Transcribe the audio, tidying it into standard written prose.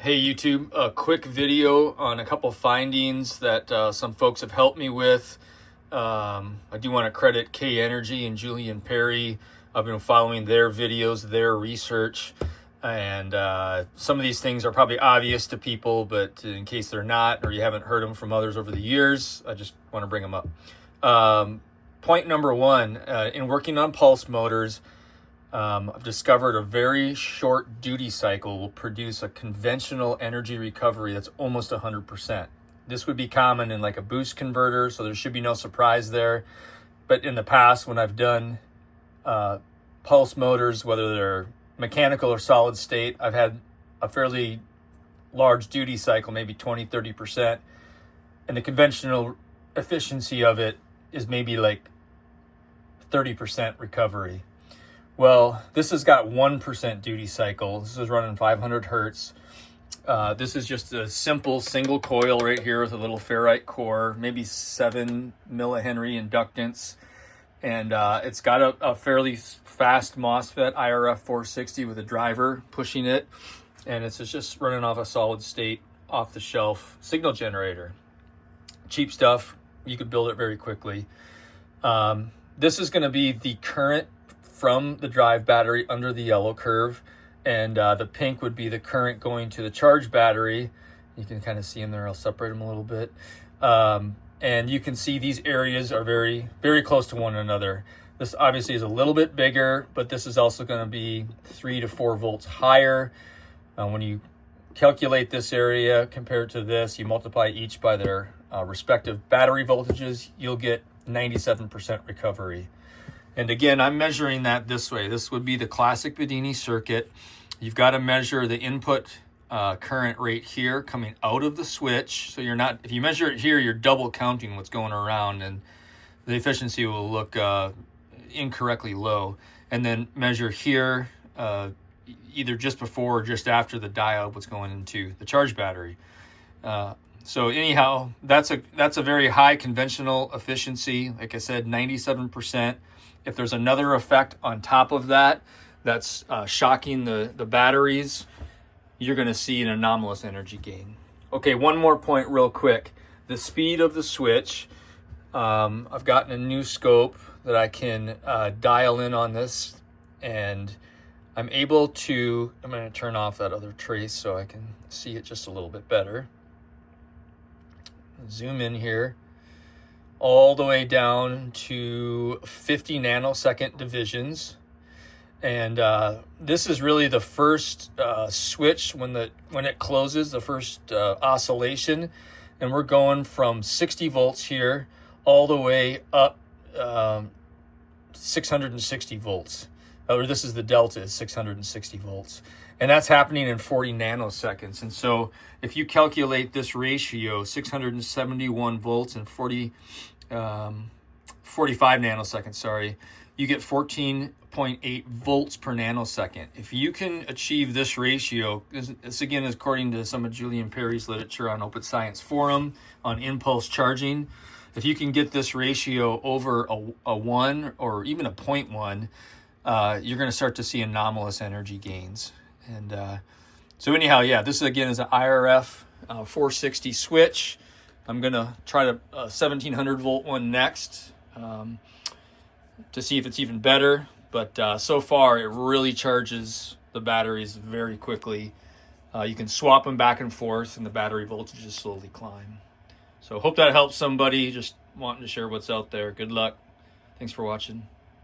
Hey YouTube, a quick video on a couple findings that some folks have helped me with. I do want to credit KEnergy and Julian. I've been following their videos, their research, and some of these things are probably obvious to people, but in case they're not, or you haven't heard them from others over the years, I just want to bring them up. Point number one, in working on pulse motors, I've discovered a very short duty cycle will produce a conventional energy recovery that's almost 100%. This would be common in like a boost converter, so there should be no surprise there. But in the past, when I've done pulse motors, whether they're mechanical or solid state, I've had a fairly large duty cycle, maybe 20-30%. And the conventional efficiency of it is maybe like 30% recovery. Well, this has got 1% duty cycle. This is running 500 hertz. This is just a simple single coil right here with a little ferrite core, maybe 7 millihenry inductance. And it's got a fairly fast MOSFET, IRF 460 with a driver pushing it. And it's just running off a solid state, off the shelf signal generator. Cheap stuff. You could build it very quickly. This is going to be the current from the drive battery under the yellow curve, and the pink would be the current going to the charge battery. You can kind of see in there. I'll separate them a little bit, and you can see these areas are very, very close to one another. This obviously is a little bit bigger, but this is also going to be 3 to 4 volts higher. When you calculate this area compared to this, you multiply each by their respective battery voltages, you'll get 97% recovery. And again, I'm measuring that this way. This would be the classic Ventodi circuit. You've got to measure the input current rate here coming out of the switch. So you're not, if you measure it here, you're double counting what's going around, and the efficiency will look incorrectly low. And then measure here, either just before or just after the diode, what's going into the charge battery. So anyhow, that's a very high conventional efficiency. Like I said, 97%. If there's another effect on top of that, that's shocking the batteries, you're going to see an anomalous energy gain. Okay, one more point real quick. The speed of the switch. I've gotten a new scope that I can dial in on this, and I'm able to, I'm going to turn off that other trace so I can see it just a little bit better. Zoom in here. All the way down to 50 nanosecond divisions. And this is really the first switch when it closes, the first oscillation. And we're going from 60 volts here all the way up 660 volts. Or this is the delta, is 660 volts. And that's happening in 40 nanoseconds. And so if you calculate this ratio, 671 volts and 45 nanoseconds, sorry, you get 14.8 volts per nanosecond. If you can achieve this ratio, this again is according to some of Julian Perry's literature on Open Science Forum on impulse charging. If you can get this ratio over a 1 or even a 0.1, you're going to start to see anomalous energy gains. And so anyhow, yeah, this again is an IRF 460 switch. I'm going to try a 1700 volt one next to see if it's even better. But so far, it really charges the batteries very quickly. You can swap them back and forth, and the battery voltages slowly climb. So hope that helps somebody just wanting to share what's out there. Good luck. Thanks for watching.